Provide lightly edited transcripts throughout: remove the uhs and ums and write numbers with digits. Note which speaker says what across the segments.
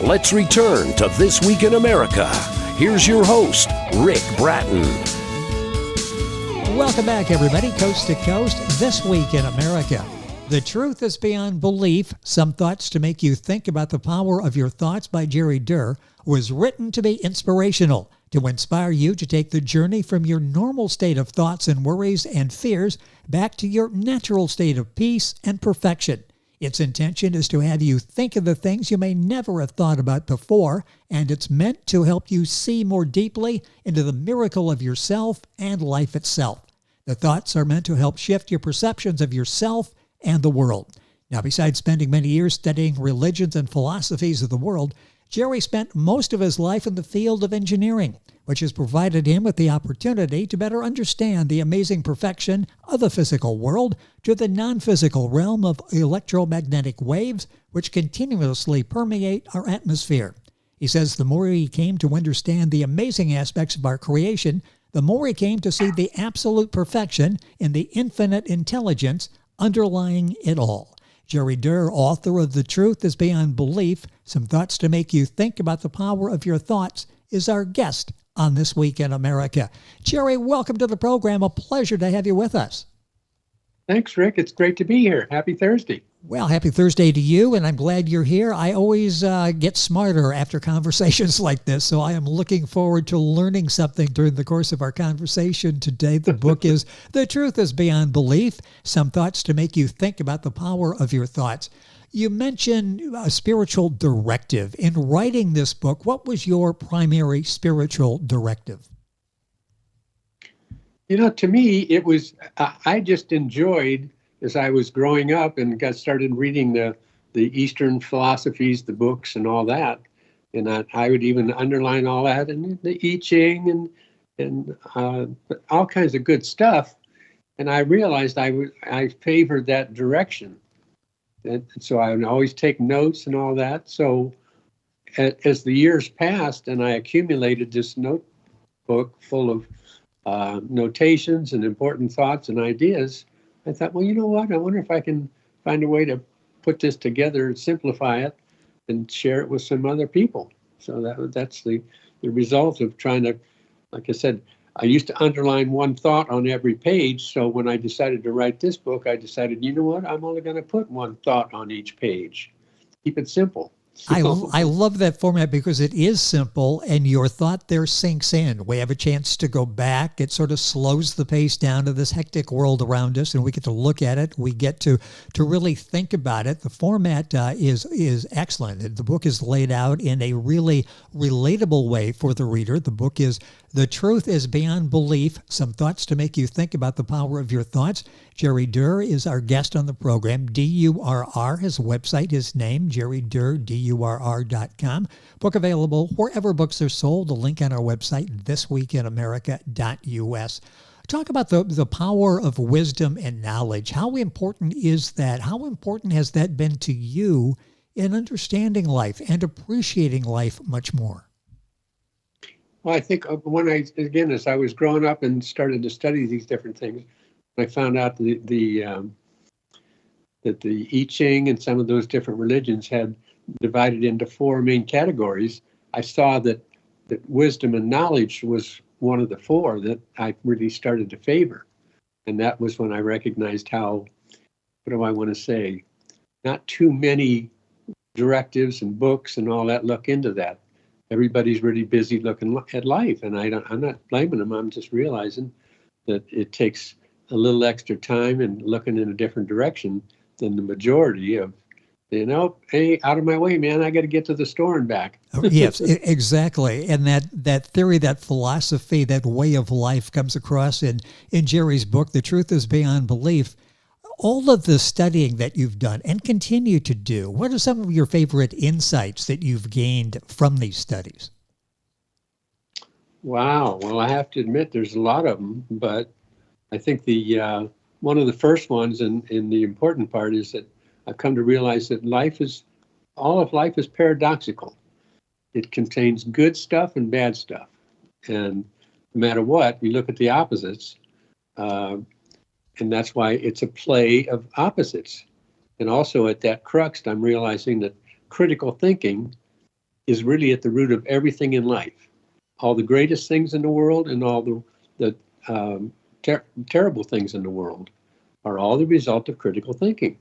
Speaker 1: Let's return to This Week in America. Here's your host, Rick Bratton.
Speaker 2: Welcome back, everybody, coast to coast. This Week in America. The Truth is Beyond Belief, Some Thoughts to Make You Think About the Power of Your Thoughts by Jerry Durr was written to be inspirational, to inspire you to take the journey from your normal state of thoughts and worries and fears back to your natural state of peace and perfection. Its intention is to have you think of the things you may never have thought about before, and it's meant to help you see more deeply into the miracle of yourself and life itself. The thoughts are meant to help shift your perceptions of yourself and the world. Now, besides spending many years studying religions and philosophies of the world, Jerry spent most of his life in the field of engineering, which has provided him with the opportunity to better understand the amazing perfection of the physical world to the non-physical realm of electromagnetic waves, which continuously permeate our atmosphere. He says the more he came to understand the amazing aspects of our creation, the more he came to see the absolute perfection in the infinite intelligence underlying it all. Jerry Durr, author of The Truth is Beyond Belief, Some Thoughts to Make You Think About the Power of Your Thoughts, is our guest on This Week in America. Jerry, welcome to the program. A pleasure to have you with us.
Speaker 3: Thanks, Rick. It's great to be here. Happy Thursday.
Speaker 2: Well, happy Thursday to you, and I'm glad you're here. I always get smarter after conversations like this, so I am looking forward to learning something during the course of our conversation today. The book is The Truth is Beyond Belief, Some Thoughts to Make You Think About the Power of Your Thoughts. You mentioned a spiritual directive. In writing this book, what was your primary spiritual directive?
Speaker 3: You know, to me, it was, I just enjoyed, as I was growing up and got started reading the Eastern philosophies, the books and all that. And I would even underline all that and the I Ching and all kinds of good stuff. And I realized I favored that direction. And so I would always take notes and all that. So as the years passed and I accumulated this notebook full of notations and important thoughts and ideas, I thought, well, you know what? I wonder if I can find a way to put this together and simplify it and share it with some other people. So that's the result of trying to, like I said, I used to underline one thought on every page. So when I decided to write this book, I decided, you know what? I'm only going to put one thought on each page. Keep it simple.
Speaker 2: I love that format because it is simple and your thought there sinks in. We have a chance to go back. It sort of slows the pace down to this hectic world around us, and we get to look at it. We get to really think about it. The format is excellent. The book is laid out in a really relatable way for the reader. The book is The Truth is Beyond Belief, Some Thoughts to Make You Think About the Power of Your Thoughts. Jerry Durr is our guest on the program. D-U-R-R, his website, his name, Jerry Durr, DURR.com. Book available wherever books are sold. A link on our website, thisweekinamerica.us. Talk about the power of wisdom and knowledge. How important is that? How important has that been to you in understanding life and appreciating life much more?
Speaker 3: Well, I think as I was growing up and started to study these different things, I found out that the I Ching and some of those different religions had divided into four main categories. I saw that wisdom and knowledge was one of the four that I really started to favor. And that was when I recognized how, what do I want to say, not too many directives and books and all that look into that. Everybody's really busy looking at life, and I'm not blaming them. I'm just realizing that it takes a little extra time and looking in a different direction than the majority of, hey, out of my way, man, I got to get to the store and back.
Speaker 2: Yes, exactly. And that theory, that philosophy, that way of life comes across in Jerry's book, The Truth is Beyond Belief. All of the studying that you've done and continue to do, what are some of your favorite insights that you've gained from these studies?
Speaker 3: Wow. Well, I have to admit there's a lot of them, but I think the one of the first ones and the important part is that I've come to realize that all of life is paradoxical. It contains good stuff and bad stuff. And no matter what, we look at the opposites. And that's why it's a play of opposites. And also at that crux, I'm realizing that critical thinking is really at the root of everything in life. All the greatest things in the world and all the terrible things in the world are all the result of critical thinking.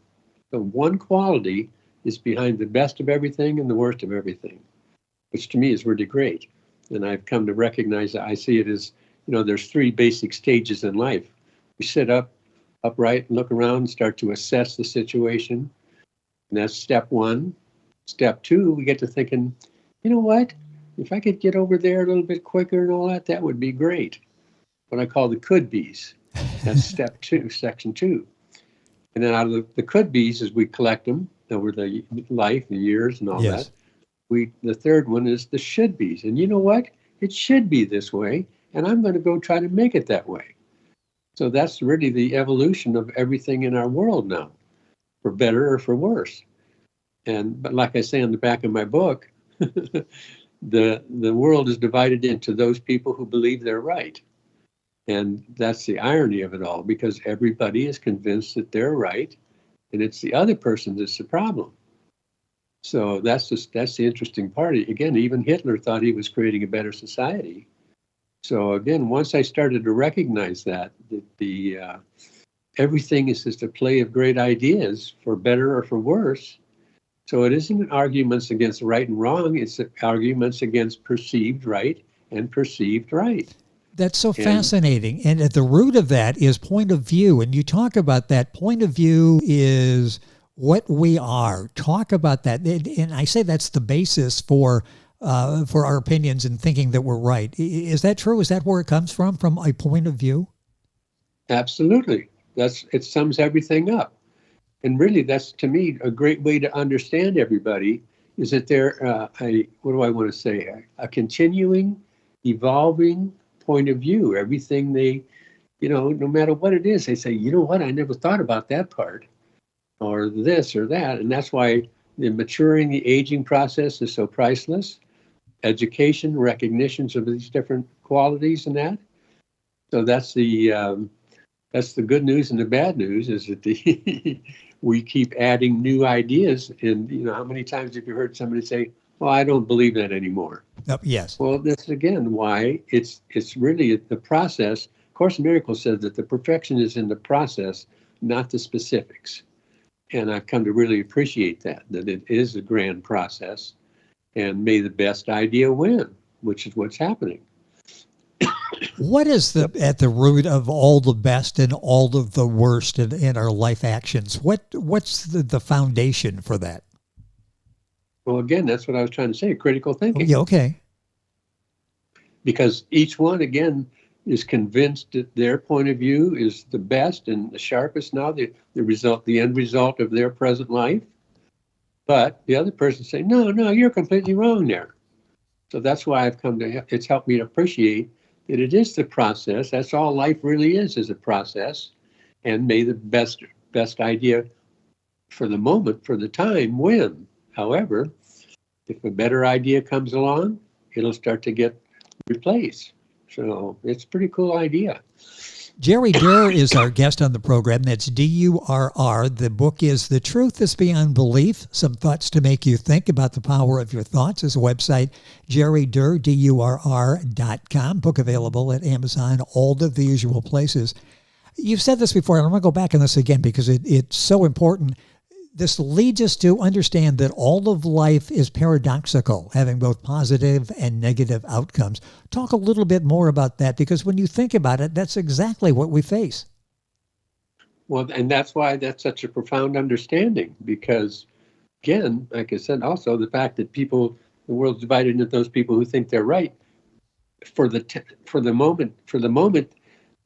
Speaker 3: So one quality is behind the best of everything and the worst of everything, which to me is really great. And I've come to recognize that I see it as, there's three basic stages in life. We sit upright and look around and start to assess the situation. And that's step one. Step two, we get to thinking, you know what? If I could get over there a little bit quicker and all that, that would be great. What I call the could be's. That's step two, section two. And then out of the could be's, as we collect them over the life, the years and all
Speaker 2: Yes.
Speaker 3: that, the third one is the should be's. And you know what? It should be this way, and I'm going to go try to make it that way. So that's really the evolution of everything in our world now, for better or for worse. But like I say on the back of my book, the world is divided into those people who believe they're right. And that's the irony of it all, because everybody is convinced that they're right, and it's the other person that's the problem. So that's the interesting part. Again, even Hitler thought he was creating a better society. So again, once I started to recognize that the everything is just a play of great ideas, for better or for worse. So it isn't arguments against right and wrong, it's arguments against perceived right and perceived right.
Speaker 2: That's so fascinating. And at the root of that is point of view. And you talk about that. Point of view is what we are. Talk about that. And I say that's the basis for our opinions and thinking that we're right. Is that true? Is that where it comes from a point of view?
Speaker 3: Absolutely. It sums everything up. And really, that's, to me, a great way to understand everybody, is that they're a continuing, evolving point of view. Everything they, no matter what it is, they say, you know what, I never thought about that part, or this or that. And that's why the maturing, the aging process is so priceless. Education, recognitions of these different qualities and that. So that's the good news, and the bad news is that we keep adding new ideas. And how many times have you heard somebody say, well, I don't believe that anymore?
Speaker 2: Yes.
Speaker 3: Well, that's again why it's really the process. Course in Miracles says that the perfection is in the process, not the specifics. And I've come to really appreciate that it is a grand process, and may the best idea win, which is what's happening.
Speaker 2: What is at the root of all the best and all of the worst in our life actions? What's the foundation for that?
Speaker 3: Well, again, that's what I was trying to say, critical thinking.
Speaker 2: Oh, yeah, okay.
Speaker 3: Because each one, again, is convinced that their point of view is the best and the sharpest now, the end result of their present life. But the other person say, no, you're completely wrong there. So that's why it's helped me to appreciate that it is the process. That's all life really is a process. And may the best idea for the moment, for the time, win. However, if a better idea comes along, it'll start to get replaced. So it's a pretty cool idea.
Speaker 2: Jerry Durr is our guest on the program. That's D-U-R-R. The book is The Truth is Beyond Belief, Some Thoughts to Make You Think About the Power of Your Thoughts. His website, jerrydurr, DURR.com. Book available at Amazon, all of the usual places. You've said this before, and I'm going to go back on this again because it's so important. This leads us to understand that all of life is paradoxical, having both positive and negative outcomes. Talk a little bit more about that, because when you think about it, that's exactly what we face.
Speaker 3: Well, and that's why that's such a profound understanding, because, again, like I said, also the fact that the world's divided into those people who think they're right. For the moment,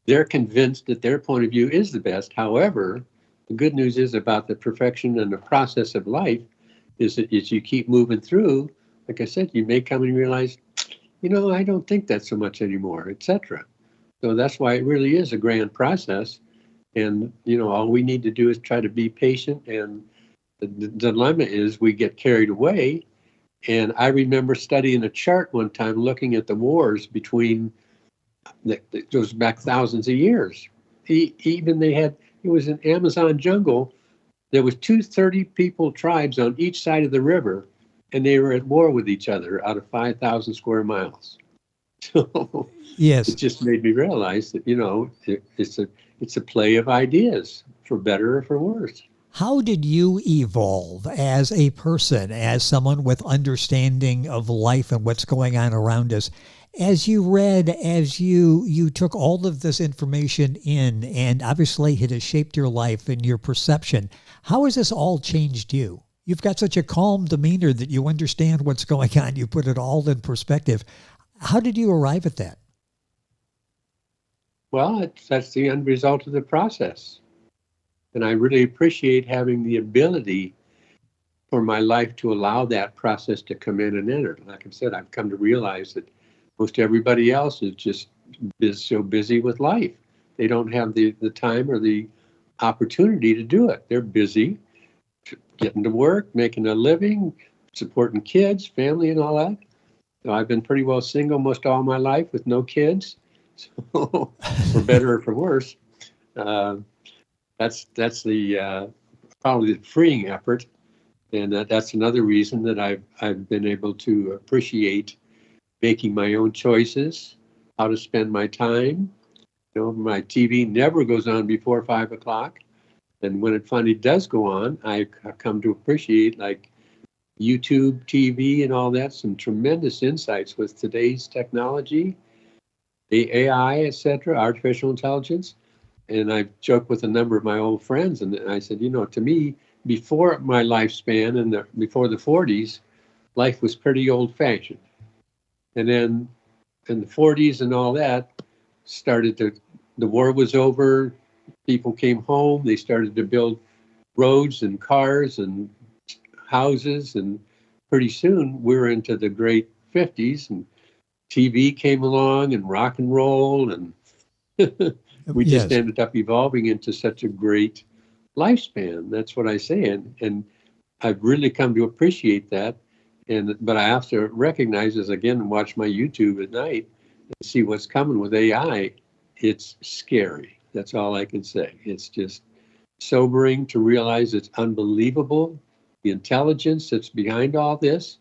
Speaker 3: they're convinced that their point of view is the best. However, the good news is about the perfection and the process of life is that as you keep moving through, like I said, you may come and realize, I don't think that so much anymore, etc. So that's why it really is a grand process. And, all we need to do is try to be patient. And the dilemma is we get carried away. And I remember studying a chart one time, looking at the wars between, that goes back thousands of years. It was an Amazon jungle. There was 230 people tribes on each side of the river, and they were at war with each other out of 5,000 square miles. So it
Speaker 2: Yes.
Speaker 3: just made me realize that, it's a play of ideas, for better or for worse.
Speaker 2: How did you evolve as a person, as someone with understanding of life and what's going on around us? As you read, as you took all of this information in, and obviously it has shaped your life and your perception, how has this all changed you? You've got such a calm demeanor that you understand what's going on. You put it all in perspective. How did you arrive at that?
Speaker 3: Well, that's the end result of the process. And I really appreciate having the ability for my life to allow that process to come in and enter. Like I said, I've come to realize that most everybody else is just so busy with life. They don't have the time or the opportunity to do it. They're busy getting to work, making a living, supporting kids, family, and all that. So I've been pretty well single most all my life with no kids, so for better or for worse. Uh, that's the probably the freeing effort, and that's another reason that I've been able to appreciate making my own choices, how to spend my time. My TV never goes on before 5 o'clock, and when it finally does go on, I come to appreciate, like, YouTube, TV, and all that. Some tremendous insights with today's technology, the AI, etc., artificial intelligence. And I've joked with a number of my old friends, and I said, to me, before my lifespan and before the 40s, life was pretty old-fashioned. And then in the 40s and all that, the war was over, people came home, they started to build roads and cars and houses, and pretty soon we're into the great 50s, and TV came along and rock and roll, and we just
Speaker 2: Yes.
Speaker 3: ended up evolving into such a great lifespan. That's what I say, and I've really come to appreciate that. But I have to recognize, as again, watch my YouTube at night and see what's coming with AI. It's scary. That's all I can say. It's just sobering to realize it's unbelievable. The intelligence that's behind all this,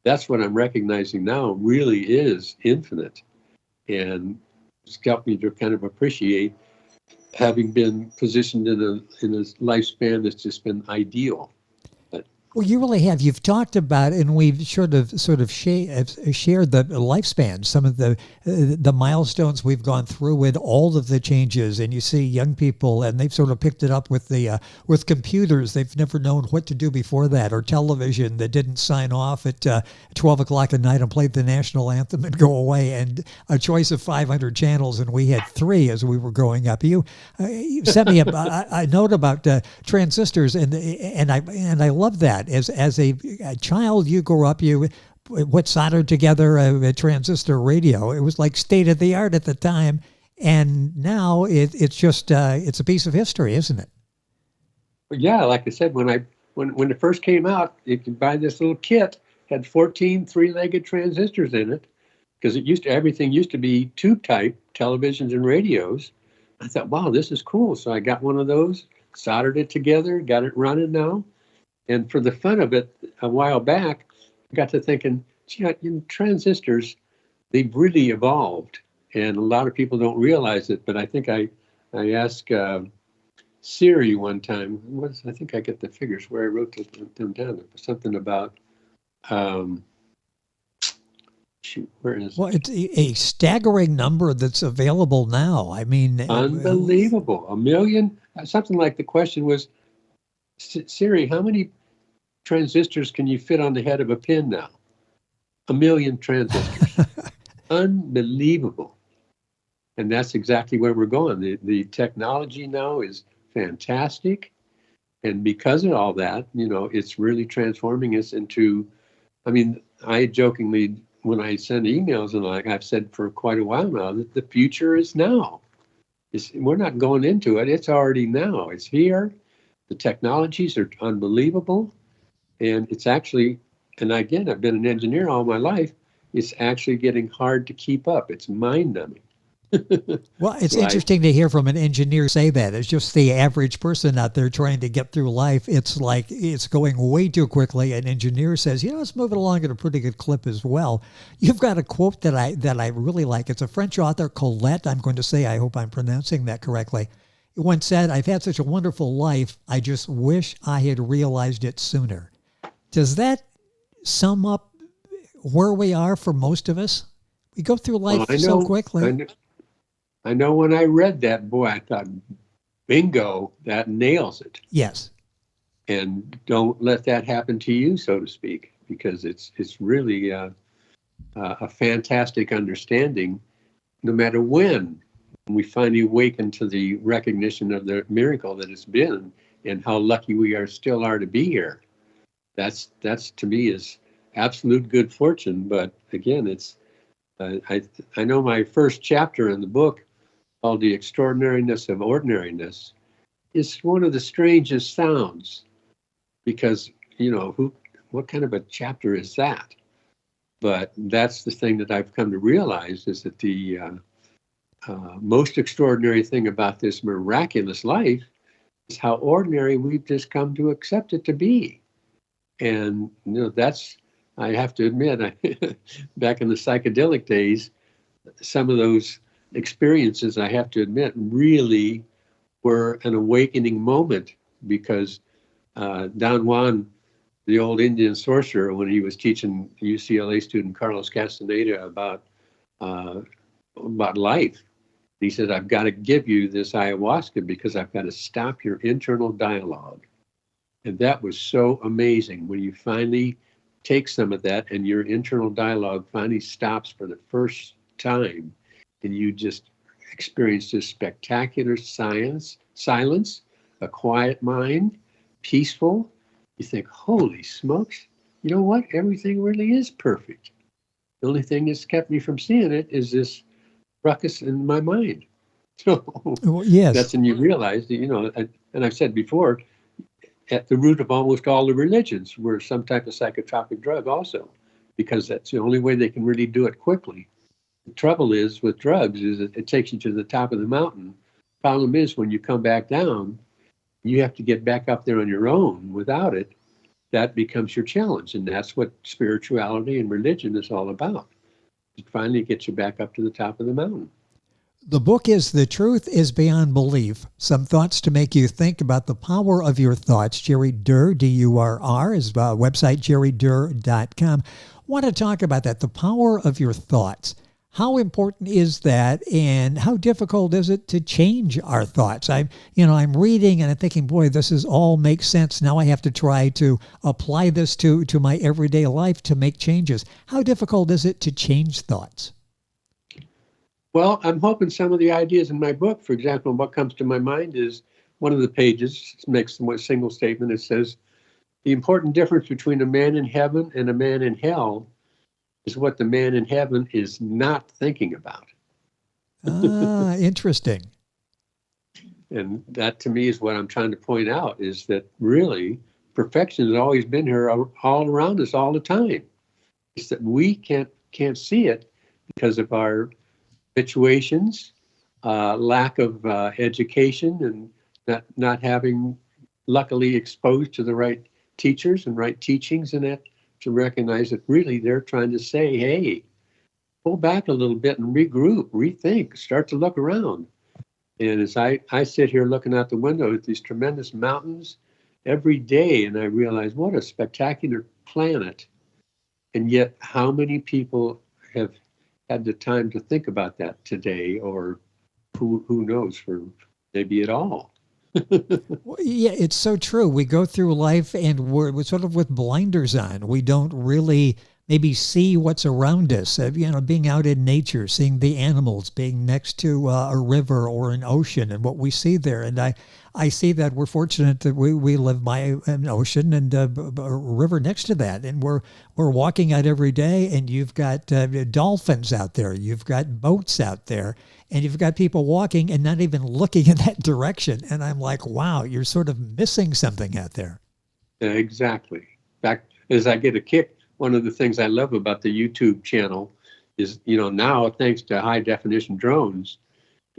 Speaker 3: that's what I'm recognizing now, really is infinite. And it's helped me to kind of appreciate having been positioned in a lifespan that's just been ideal.
Speaker 2: Well, you really have. You've talked about, and we've sort of shared the lifespan, some of the milestones we've gone through with all of the changes. And you see young people, and they've sort of picked it up with with computers. They've never known what to do before that, or television that didn't sign off at 12 o'clock at night and played the national anthem and go away. And a choice of 500 channels, and we had 3 as we were growing up. You sent me a note about transistors, and I love that. As a child, you grew up, what soldered together a transistor radio. It was like state of the art at the time, and now it's just it's a piece of history, isn't it?
Speaker 3: But yeah, like I said, when it first came out, you could buy this little kit, had 14 three-legged transistors in it, because everything used to be tube type televisions and radios. I thought, wow, this is cool. So I got one of those, soldered it together, got it running now. And for the fun of it, a while back, I got to thinking, gee, transistors, they've really evolved. And a lot of people don't realize it, but I think I asked Siri one time, I think I get the figures where I wrote them down. Something about, where is it?
Speaker 2: Well, it's a staggering number that's available now. I mean,
Speaker 3: Unbelievable. 1 million, something like the question was, Siri, how many transistors can you fit on the head of a pin now? 1 million transistors. Unbelievable. And that's exactly where we're going. The technology now is fantastic. And because of all that, it's really transforming us into, I jokingly, when I send emails, and I've said for quite a while now, that the future is now. We're not going into it. It's already now. It's here. The technologies are unbelievable. And it's actually, and again, I've been an engineer all my life, it's actually getting hard to keep up. It's mind-numbing.
Speaker 2: Well, it's
Speaker 3: So
Speaker 2: interesting to hear from an engineer say that. It's just the average person out there trying to get through life. It's like it's going way too quickly. An engineer says, it's moving along at a pretty good clip as well. You've got a quote that I really like. It's a French author, Colette. I'm going to say, I hope I'm pronouncing that correctly. He once said, "I've had such a wonderful life. I just wish I had realized it sooner." Does that sum up where we are for most of us? We go through
Speaker 3: well,
Speaker 2: life so quickly.
Speaker 3: I know when I read that, boy, I thought, bingo, that nails it.
Speaker 2: Yes.
Speaker 3: And don't let that happen to you, so to speak, because it's really a fantastic understanding. No matter when we finally awaken to the recognition of the miracle that it's been, and how lucky we still are to be here, that's to me is absolute good fortune. But again, it's I know my first chapter in the book, called The Extraordinariness and Ordinariness, is one of the strangest sounds, because what kind of a chapter is that? But that's the thing that I've come to realize, is that the most extraordinary thing about this miraculous life is how ordinary we've just come to accept it to be. And that's, I have to admit, back in the psychedelic days, some of those experiences, I have to admit, really were an awakening moment, because Don Juan, the old Indian sorcerer, when he was teaching UCLA student Carlos Castaneda about life, he said, "I've got to give you this ayahuasca because I've got to stop your internal dialogue." And that was so amazing when you finally take some of that and your internal dialogue finally stops for the first time, and you just experience this spectacular silence, a quiet mind, peaceful. You think, holy smokes, you know what? Everything really is perfect. The only thing that's kept me from seeing it is this ruckus in my mind. So
Speaker 2: Well, yes.
Speaker 3: that's when you realize that, and I've said before, at the root of almost all the religions were some type of psychotropic drug also, because that's the only way they can really do it quickly. The trouble is with drugs is that it takes you to the top of the mountain. Problem is, when you come back down, you have to get back up there on your own. Without it, that becomes your challenge. And that's what spirituality and religion is all about. It finally gets you back up to the top of the mountain.
Speaker 2: The book is The Truth is Beyond Belief, Some Thoughts to Make You Think About the Power of Your Thoughts. Jerry Durr, D-U-R-R, is website jerrydurr.com. Want to talk about that, the power of your thoughts. How important is that, and how difficult is it to change our thoughts? I'm reading and I'm thinking, boy, this is all makes sense. Now I have to try to apply this to my everyday life to make changes. How difficult is it to change thoughts?
Speaker 3: Well, I'm hoping some of the ideas in my book, for example, what comes to my mind is one of the pages makes a single statement. It says, "The important difference between a man in heaven and a man in hell is what the man in heaven is not thinking about."
Speaker 2: Ah, interesting.
Speaker 3: And that to me is what I'm trying to point out, is that really perfection has always been here all around us all the time. It's that we can't see it because of our situations, lack of education, and not having luckily exposed to the right teachers and right teachings in it, to recognize that really they're trying to say, hey, pull back a little bit and regroup, rethink, start to look around. And as I sit here looking out the window at these tremendous mountains every day, and I realize what a spectacular planet. And yet how many people have had the time to think about that today, or who knows, for maybe at all.
Speaker 2: Well, yeah, it's so true. We go through life and we're sort of with blinders on. We don't really maybe see what's around us. Being out in nature, seeing the animals, being next to a river or an ocean, and what we see there. And I see that we're fortunate that we live by an ocean and a river next to that, and we're walking out every day. And you've got dolphins out there, you've got boats out there, and you've got people walking and not even looking in that direction. And I'm like, wow, you're sort of missing something out there.
Speaker 3: Exactly. In fact, as I get a kick, one of the things I love about the YouTube channel is, now thanks to high definition drones,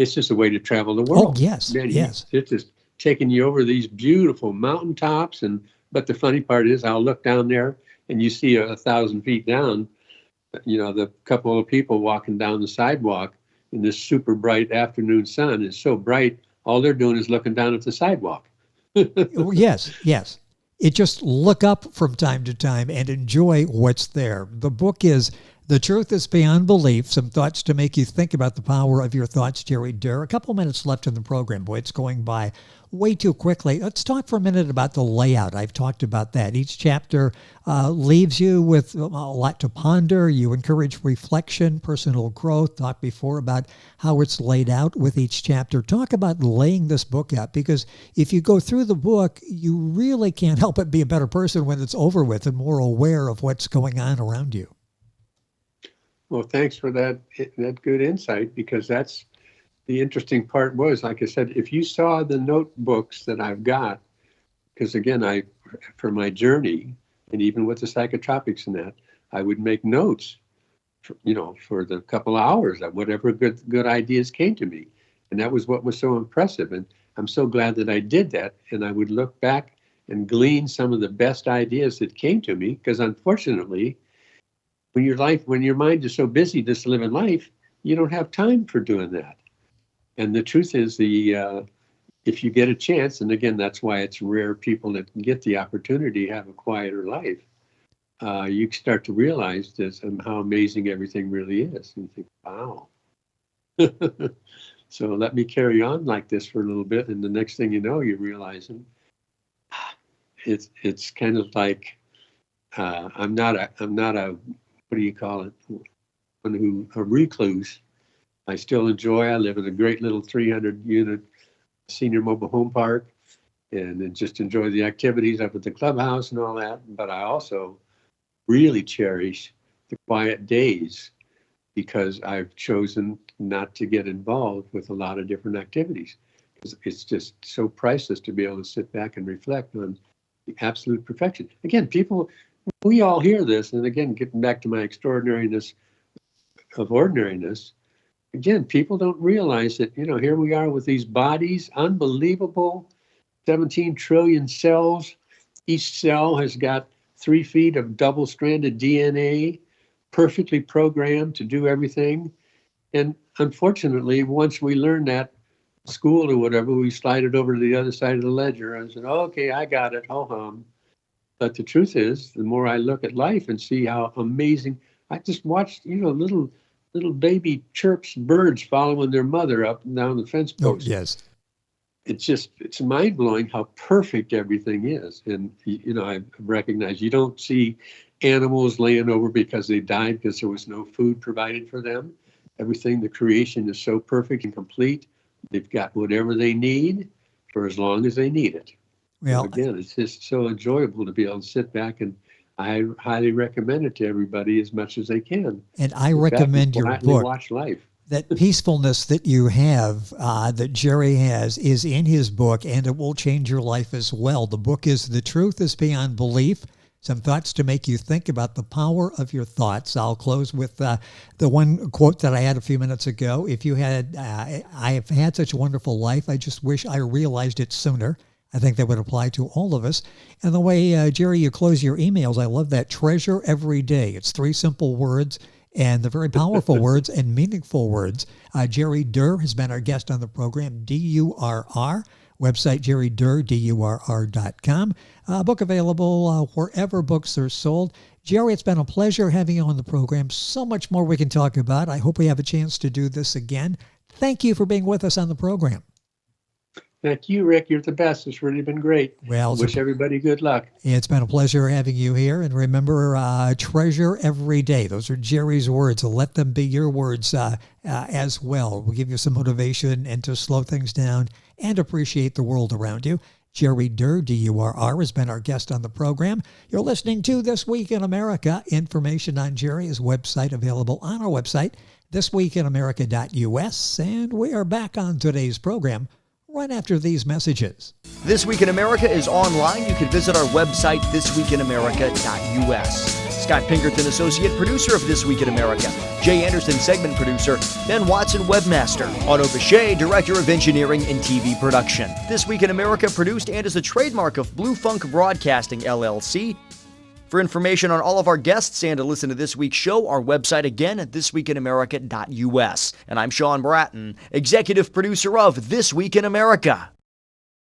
Speaker 3: it's just a way to travel the
Speaker 2: Oh,
Speaker 3: world.
Speaker 2: yes,
Speaker 3: Man,
Speaker 2: yes.
Speaker 3: it's just taking you over these beautiful mountaintops. But the funny part is, I'll look down there and you see 1,000 feet down, the couple of people walking down the sidewalk in this super bright afternoon sun is so bright, all they're doing is looking down at the sidewalk.
Speaker 2: Oh, yes, yes. It just look up from time to time and enjoy what's there. The book is The Truth is Beyond Belief, Some Thoughts to Make You Think About the Power of Your Thoughts, Jerry Durr. A couple minutes left in the program. Boy, it's going by way too quickly. Let's talk for a minute about the layout. I've talked about that. Each chapter leaves you with a lot to ponder. You encourage reflection, personal growth. Talked before about how it's laid out with each chapter. Talk about laying this book out, because if you go through the book, you really can't help but be a better person when it's over with and more aware of what's going on around you.
Speaker 3: Well, thanks for that good insight, because that's the interesting part was, like I said, if you saw the notebooks that I've got, because again, for my journey, and even with the psychotropics and that, I would make notes, for the couple of hours that whatever good ideas came to me. And that was what was so impressive. And I'm so glad that I did that. And I would look back and glean some of the best ideas that came to me, because unfortunately, when your mind is so busy just living life, you don't have time for doing that. And the truth is, if you get a chance, and again, that's why it's rare people that get the opportunity to have a quieter life, you start to realize this and how amazing everything really is. And you think, wow. So let me carry on like this for a little bit, and the next thing you know, you're realizing it's kind of like I'm not a what do you call it? A recluse. I still enjoy. I live in a great little 300-unit senior mobile home park, and just enjoy the activities up at the clubhouse and all that. But I also really cherish the quiet days, because I've chosen not to get involved with a lot of different activities. It's just so priceless to be able to sit back and reflect on the absolute perfection. Again, we all hear this, and again, getting back to my extraordinariness of ordinariness, again, people don't realize that, here we are with these bodies, unbelievable, 17 trillion cells. Each cell has got 3 feet of double-stranded DNA, perfectly programmed to do everything. And unfortunately, once we learn that, school or whatever, we slide it over to the other side of the ledger and said, okay, I got it, ho-hum. But the truth is, the more I look at life and see how amazing, I just watched, little baby chirps, birds following their mother up and down the fence post.
Speaker 2: Oh, yes.
Speaker 3: It's mind-blowing how perfect everything is. And, I recognize you don't see animals laying over because they died because there was no food provided for them. Everything, the creation is so perfect and complete. They've got whatever they need for as long as they need it. Well, again, it's just so enjoyable to be able to sit back, and I highly recommend it to everybody as much as they can.
Speaker 2: And I recommend your book.
Speaker 3: Watch life.
Speaker 2: That peacefulness that you have, that Jerry has, is in his book, and it will change your life as well. The book is The Truth is Beyond Belief, Some Thoughts to Make You Think About the Power of Your Thoughts. I'll close with the one quote that I had a few minutes ago. If you had, I have had such a wonderful life, I just wish I realized it sooner. I think that would apply to all of us. And the way, Jerry, you close your emails, I love that. Treasure every day. It's 3 simple words, and the very powerful words and meaningful words. Jerry Durr has been our guest on the program, D-U-R-R. Website, jerrydurr.com. Book available wherever books are sold. Jerry, it's been a pleasure having you on the program. So much more we can talk about. I hope we have a chance to do this again. Thank you for being with us on the program.
Speaker 3: Thank you, Rick. You're the best. It's really been great.
Speaker 2: Well,
Speaker 3: wish everybody good luck.
Speaker 2: It's been a pleasure having you here. And remember, treasure every day. Those are Jerry's words. Let them be your words as well. We'll give you some motivation and to slow things down and appreciate the world around you. Jerry Durr, D-U-R-R, has been our guest on the program. You're listening to This Week in America. Information on Jerry's website available on our website, thisweekinamerica.us. And we are back on today's program right after these messages.
Speaker 4: This Week in America is online. You can visit our website, thisweekinamerica.us. Scott Pinkerton, associate producer of This Week in America. Jay Anderson, segment producer. Ben Watson, webmaster. Otto Bechet, director of engineering and TV production. This Week in America produced and is a trademark of Blue Funk Broadcasting, LLC. For information on all of our guests and to listen to this week's show, our website again at thisweekinamerica.us. And I'm Sean Bratton, executive producer of This Week in America.